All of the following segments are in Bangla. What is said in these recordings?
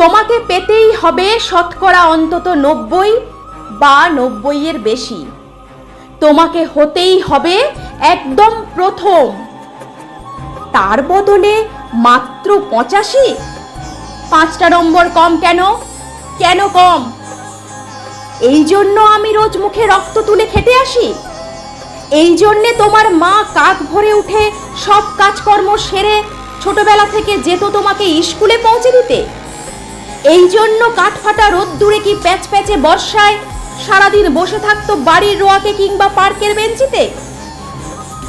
তোমাকে পেতেই হবে শতকরা অন্তত 90 বা 90-এর বেশি। তোমাকে হতেই হবে একদম প্রথম। তার বদলে মাত্র 85? 5টা নম্বর কম কেন? কেন কম? এই জন্য আমি রোজ মুখে রক্ত তুলে খেটে আসি? এই জন্যে তোমার মা কাক ভরে উঠে সব কাজকর্ম সেরে ছোটবেলা থেকে যেত তোমাকে স্কুলে পৌঁছে দিতে? এই জন্য কাঠফাটা রোদ্দুরে কি প্যাচ প্যাচে বর্ষায় সারাদিন বসে থাকতো বাড়ির রোয়াকে কিংবা পার্কের বেঞ্চিতে?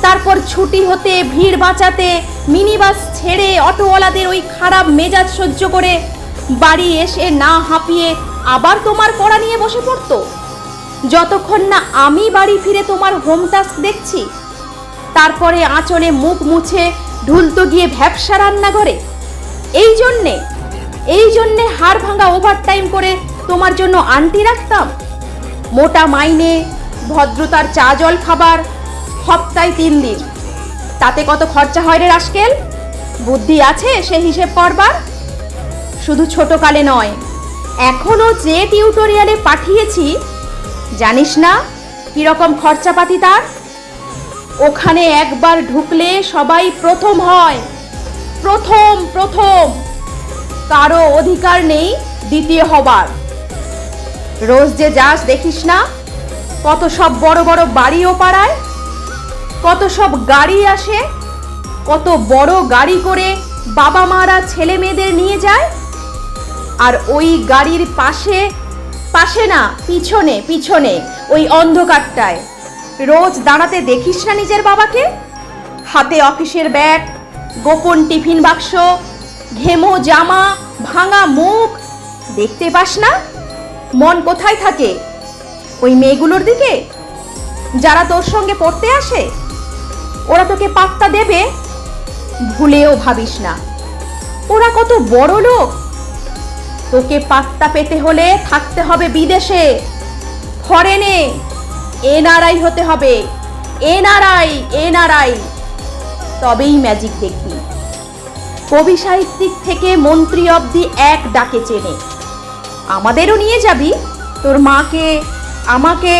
তারপর ছুটি হতে ভিড় বাঁচাতে মিনি বাস ছেড়ে অটোওয়ালাদের ওই খারাপ মেজাজ সহ্য করে বাড়ি এসে না হাঁপিয়ে আবার তোমার পড়া নিয়ে বসে পড়তো, যতক্ষণ না আমি বাড়ি ফিরে তোমার হোম টাস্ক দেখছি। তারপরে আঁচলে মুখ মুছে ঢুলতো গিয়ে ভ্যাপসা রান্নাঘরে। এই জন্যে হাড় ভাঙা ওভারটাইম করে তোমার জন্য আন্টি রাখতাম। মোটা মাইনে, ভদ্রতার চা জল খাবার, সপ্তাহে 3 দিন। তাতে কত খরচা হয় রে রাস্কেল? বুদ্ধি আছে সে হিসেব করবার? শুধু ছোটকালে নয়, এখনো যে টিউটোরিয়ালে পাঠিয়েছি, জানিস না কিরকম খরচাপাতি তার? ওখানে একবার ঢুকলে সবাই প্রথম হয়। প্রথম। কারো অধিকার নেই দ্বিতীয় হবার। রোজ যে যাস দেখিস না কত সব বড় বড় বাড়িও পাড়ায়, কত সব গাড়ি আসে, কত বড় গাড়ি করে বাবা মারা ছেলে মেয়েদের নিয়ে যায়। আর ওই গাড়ির পাশে না, পিছনে ওই অন্ধকারটায় রোজ দাঁড়াতে দেখিস না নিজের বাবাকে? হাতে অফিসের ব্যাগ, গোপন টিফিন বাক্স, ঘেমো জামা, ভাঙা মুখ, দেখতে পাস না? মন কোথায় থাকে? ওই মেয়েগুলোর দিকে যারা তোর সঙ্গে পড়তে আসে। ওরা তোকে পাত্তা দেবে? ভুলেও ভাবিস না। ওরা কত বড় লোক। তোকে পাত্তা পেতে হলে থাকতে হবে বিদেশে, ফরেনে, এনআরআই হতে হবে। এনআরআই, তবেই ম্যাজিক দেখবি। কবি সাহিত্যিক থেকে মন্ত্রী অবধি এক ডাকে চেনে। আমাদেরও নিয়ে যাবি, তোর মাকে, আমাকে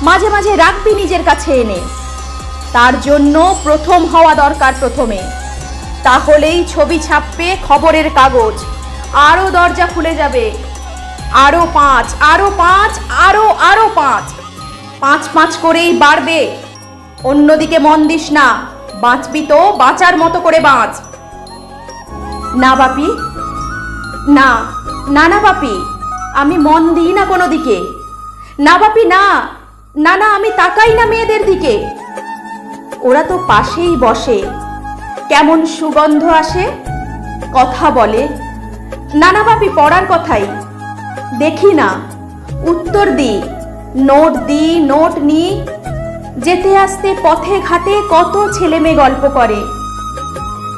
মাঝে মাঝে রাখবি নিজের কাছে এনে। তার জন্য প্রথম হওয়া দরকার প্রথমে। তাহলেই ছবি ছাপবে খবরের কাগজ, আরো দরজা খুলে যাবে। আরো 5, আরো 5, আরো 5, 5 করেই বাড়বে। অন্যদিকে মন দিস না, বাঁচবি তো বাঁচার মতো করে বাঁচ। না বাপি, না বাপি, আমি মন দিই না কোনো দিকে। না বাপি, না, আমি তাকাই না মেয়েদের দিকে। ওরা তো পাশেই বসে, কেমন সুগন্ধ আসে, কথা বলে। না বাপি, পড়ার কথাই দেখি না, উত্তর দিই, নোট নি। যেতে আসতে পথে ঘাটে কত ছেলে মেয়ে গল্প করে।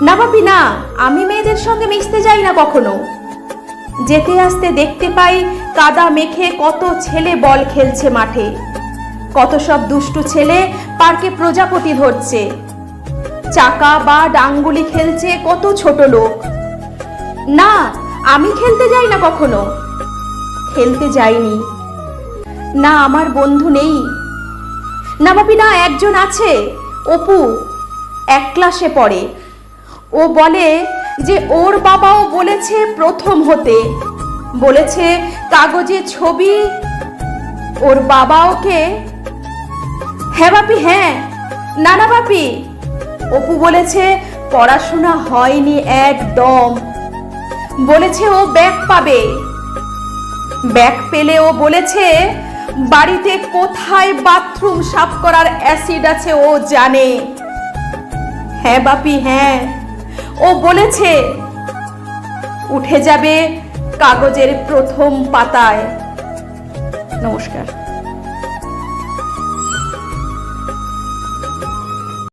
না বাপি, না, আমি মেয়েদের সঙ্গে মিশতে যাই না কখনো। যেতে আসতে দেখতে পাই কাদা মেখে কত ছেলে বল খেলছে মাঠে, কত সব দুষ্টু ছেলে পার্কে প্রজাপতি ধরছে, চাকা বা ডাঙ্গুলি খেলছে কত ছোট লোক। না, আমি খেলতে যাই না কখনো, খেলতে যাইনি। না, আমার বন্ধু নেই। না বাপি, না, একজন আছে, অপু, 1 ক্লাসে পড়ে। ও বলে যে ওর বাবাও বলেছে প্রথম হতে, বলেছে কাগজে ছবি। ওর বাবা ওকে, হ্যাঁ বাপি, হ্যাঁ। না বাপি, অপু বলেছে পড়াশোনা হয়নি একদম, বলেছে ও ব্যাক পাবে। ব্যাক পেলে ও বলেছে বাড়িতে কোথায় বাথরুম সাফ করার অ্যাসিড আছে ও জানে। হ্যাঁ বাপি, হ্যাঁ, ও বলেছে উঠে যাবে কাগজের প্রথম পাতায়। নমস্কার।